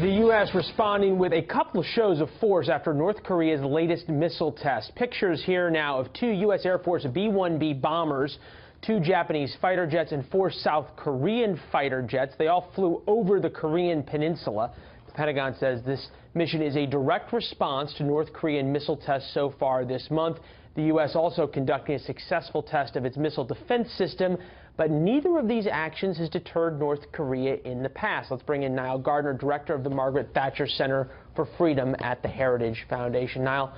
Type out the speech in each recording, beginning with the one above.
The U.S. responding with a couple of shows of force after North Korea's latest missile test. Pictures here now of 2 U.S. Air Force B-1B bombers, 2 Japanese fighter jets, and 4 South Korean fighter jets. They all flew over the Korean Peninsula. The Pentagon says this mission is a direct response to North Korean missile tests so far this month. The U.S. also conducting a successful test of its missile defense system, but neither of these actions has deterred North Korea in the past. Let's bring in Nile Gardiner, director of the Margaret Thatcher Center for Freedom at the Heritage Foundation. Nile,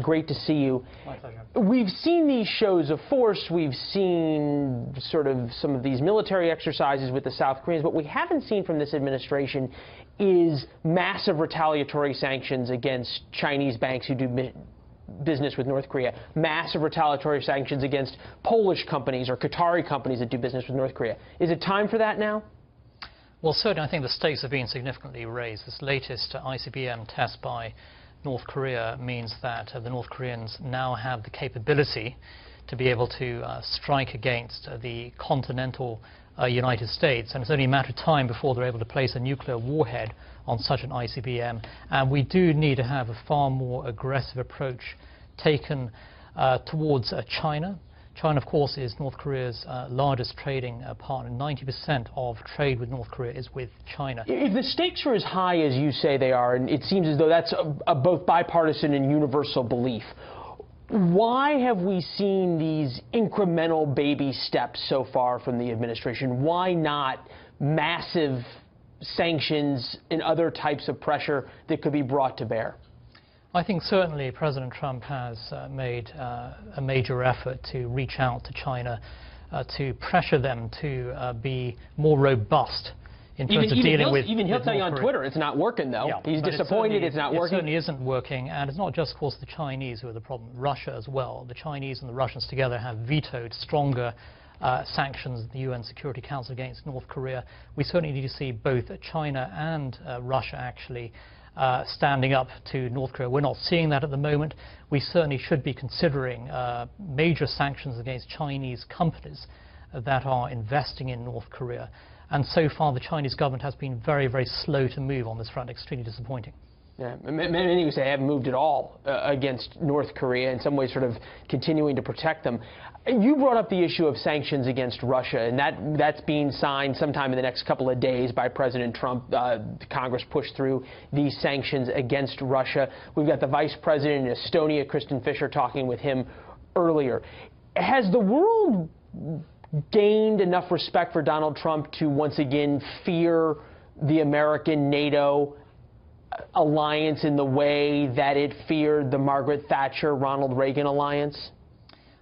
great to see you. My pleasure. We've seen these shows of force. We've seen sort of some of these military exercises with the South Koreans. What we haven't seen from this administration is massive retaliatory sanctions against Chinese banks who do business with North Korea, massive retaliatory sanctions against Polish companies or Qatari companies that do business with North Korea. Is it time for that now? Well, certainly I think the stakes have been significantly raised. This latest ICBM test by North Korea means that the North Koreans now have the capability to be able to strike against the continental United States, and it's only a matter of time before they're able to place a nuclear warhead on such an ICBM. And we do need to have a far more aggressive approach taken towards China. China, of course, is North Korea's largest trading partner. 90% of trade with North Korea is with China. If the stakes are as high as you say they are, and it seems as though that's a both bipartisan and universal belief, why have we seen these incremental baby steps so far from the administration? Why not massive sanctions and other types of pressure that could be brought to bear? I think certainly President Trump has made a major effort to reach out to China to pressure them to be more robust in terms of dealing with. Even he'll tell you on Twitter it's not working, though. Yeah, he's disappointed it's not working. It certainly isn't working, and it's not just, of course, the Chinese who are the problem. Russia as well. The Chinese and the Russians together have vetoed stronger sanctions at the UN Security Council against North Korea. We certainly need to see both China and Russia actually standing up to North Korea. We're not seeing that at the moment. We certainly should be considering major sanctions against Chinese companies that are investing in North Korea. And so far, the Chinese government has been very, very slow to move on this front. Extremely disappointing. Yeah, many would say they haven't moved at all against North Korea, in some ways sort of continuing to protect them. You brought up the issue of sanctions against Russia, and that's being signed sometime in the next couple of days by President Trump. Congress pushed through these sanctions against Russia. We've got the Vice President in Estonia, Kristen Fisher, talking with him earlier. Has the world gained enough respect for Donald Trump to once again fear the American NATO alliance in the way that it feared the Margaret Thatcher, Ronald Reagan alliance?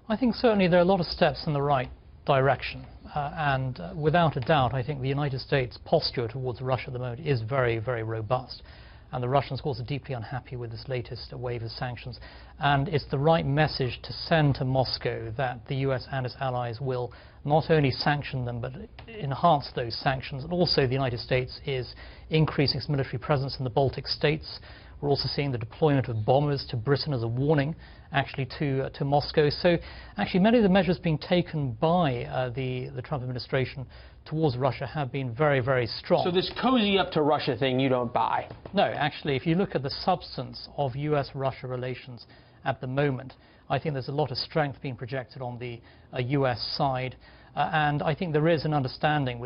I think certainly there are a lot of steps in the right direction. And without a doubt, I think the United States' posture towards Russia at the moment is very, very robust. And the Russians, of course, are deeply unhappy with this latest wave of sanctions. And it's the right message to send to Moscow that the US and its allies will not only sanction them, but enhance those sanctions. And also the United States is increasing its military presence in the Baltic states. We're also seeing the deployment of bombers to Britain as a warning, actually, to Moscow. So actually many of the measures being taken by the Trump administration towards Russia have been very, very strong. So this cozy up to Russia thing you don't buy? No, actually, if you look at the substance of US-Russia relations at the moment, I think there's a lot of strength being projected on the US side. And I think there is an understanding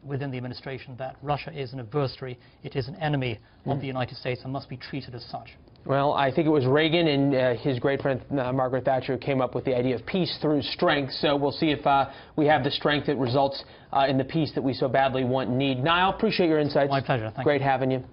within the administration that Russia is an adversary, it is an enemy of the United States and must be treated as such. Well, I think it was Reagan and his great friend Margaret Thatcher who came up with the idea of peace through strength. So we'll see if we have the strength that results in the peace that we so badly want and need. Niall, appreciate your insights. My pleasure. Thank you. Great having you.